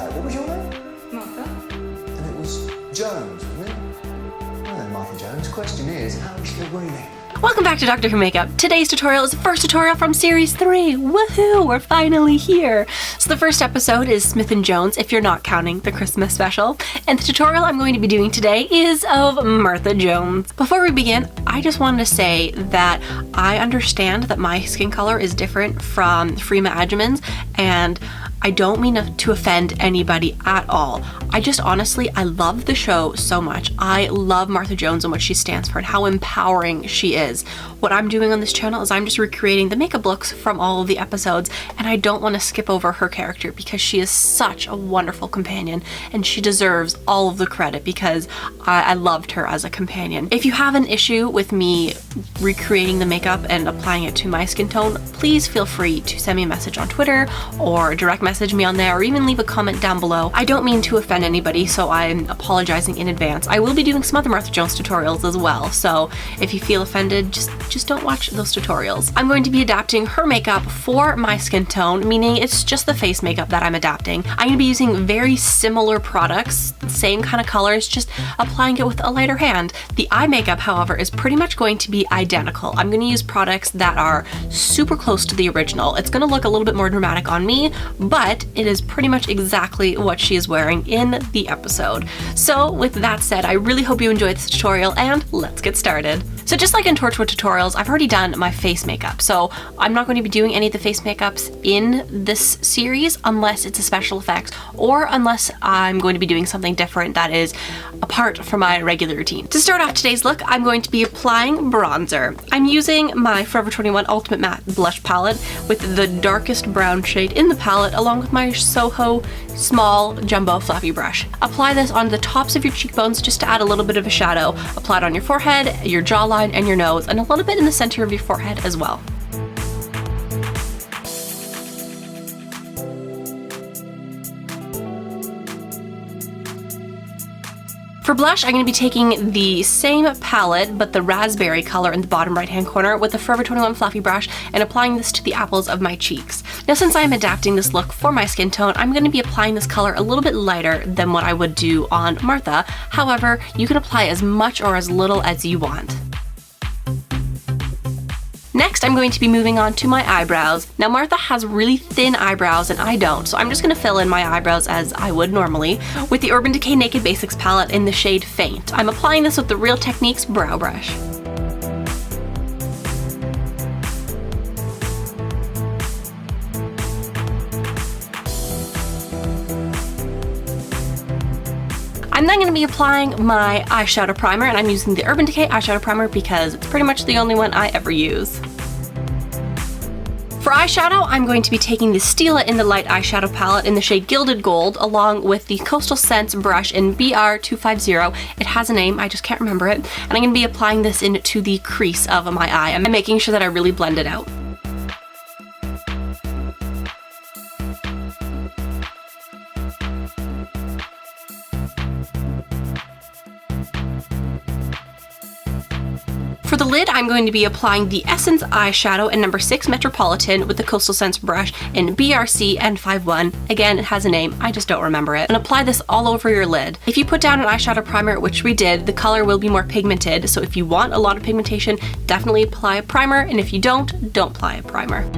today. What was your name? Martha. And it was Jones, wasn't it? Well then, Martha Jones, question is, how is she breathing? Welcome back to Doctor Who Makeup. Today's tutorial is the first tutorial from Series 3. Woohoo! We're finally here! So the first episode is Smith & Jones, if you're not counting the Christmas special. And the tutorial I'm going to be doing today is of Martha Jones. Before we begin, I just wanted to say that I understand that my skin color is different from Freema Agyeman's, and I don't mean to offend anybody at all. I just honestly, I love the show so much. I love Martha Jones and what she stands for and how empowering she is. What I'm doing on this channel is I'm just recreating the makeup looks from all of the episodes, and I don't want to skip over her character because she is such a wonderful companion and she deserves all of the credit because I loved her as a companion. If you have an issue with me recreating the makeup and applying it to my skin tone, please feel free to send me a message on Twitter or direct message me on there, or even leave a comment down below. I don't mean to offend anybody, so I'm apologizing in advance. I will be doing some other Martha Jones tutorials as well, so if you feel offended, just don't watch those tutorials. I'm going to be adapting her makeup for my skin tone, meaning it's just the face makeup that I'm adapting. I'm going to be using very similar products, same kind of colors, just applying it with a lighter hand. The eye makeup, however, is pretty much going to be identical. I'm going to use products that are super close to the original. It's going to look a little bit more dramatic on me, but it is pretty much exactly what she is wearing in the episode. So with that said, I really hope you enjoyed this tutorial, and let's get started. So just like in Torchwood tutorials, I've already done my face makeup, so I'm not going to be doing any of the face makeups in this series unless it's a special effect or unless I'm going to be doing something different that is apart from my regular routine. To start off today's look, I'm going to be applying bronzer. I'm using my Forever 21 Ultimate Matte Blush Palette with the darkest brown shade in the palette, along with my Soho small jumbo fluffy brush. Apply this on the tops of your cheekbones just to add a little bit of a shadow. Apply it on your forehead, your jawline, and your nose, and a little bit in the center of your forehead as well. For blush, I'm going to be taking the same palette, but the raspberry color in the bottom right-hand corner with the Forever 21 fluffy brush and applying this to the apples of my cheeks. Now, since I'm adapting this look for my skin tone, I'm going to be applying this color a little bit lighter than what I would do on Martha. However, you can apply as much or as little as you want. Next, I'm going to be moving on to my eyebrows. Now, Martha has really thin eyebrows and I don't, so I'm just going to fill in my eyebrows as I would normally with the Urban Decay Naked Basics palette in the shade Faint. I'm applying this with the Real Techniques brow brush. I'm then going to be applying my eyeshadow primer, and I'm using the Urban Decay eyeshadow primer because it's pretty much the only one I ever use. For eyeshadow, I'm going to be taking the Stila in the Light eyeshadow palette in the shade Gilded Gold, along with the Coastal Scents brush in BR250. It has a name, I just can't remember it. And I'm going to be applying this into the crease of my eye. I'm making sure that I really blend it out. For the lid, I'm going to be applying the Essence eyeshadow in number 6 Metropolitan with the Coastal Scents brush in BRC N51. Again, it has a name, I just don't remember it. And apply this all over your lid. If you put down an eyeshadow primer, which we did, the color will be more pigmented. So if you want a lot of pigmentation, definitely apply a primer. And if you don't apply a primer.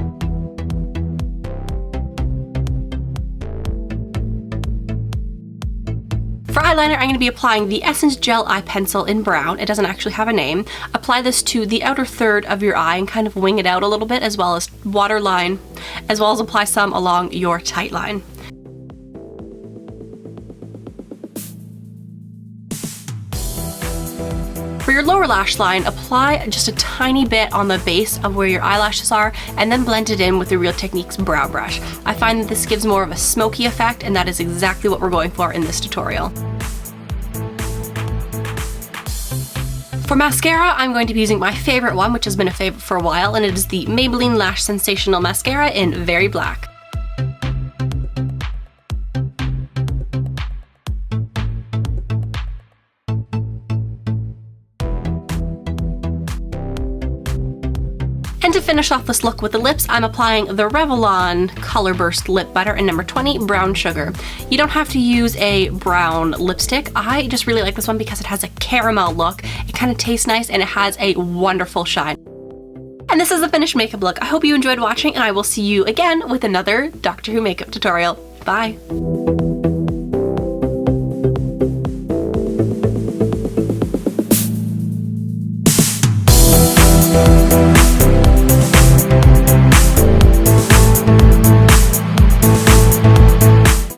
For eyeliner, I'm going to be applying the Essence Gel Eye Pencil in brown. It doesn't actually have a name. Apply this to the outer third of your eye and kind of wing it out a little bit, as well as waterline, as well as apply some along your tight line. For your lower lash line, apply just a tiny bit on the base of where your eyelashes are and then blend it in with the Real Techniques brow brush. I find that this gives more of a smoky effect, and that is exactly what we're going for in this tutorial. For mascara, I'm going to be using my favorite one, which has been a favorite for a while, and it is the Maybelline Lash Sensational Mascara in Very Black. And to finish off this look with the lips, I'm applying the Revlon Colorburst Lip Butter in number 20, Brown Sugar. You don't have to use a brown lipstick. I just really like this one because it has a caramel look. It kind of tastes nice and it has a wonderful shine. And this is the finished makeup look. I hope you enjoyed watching, and I will see you again with another Doctor Who makeup tutorial. Bye!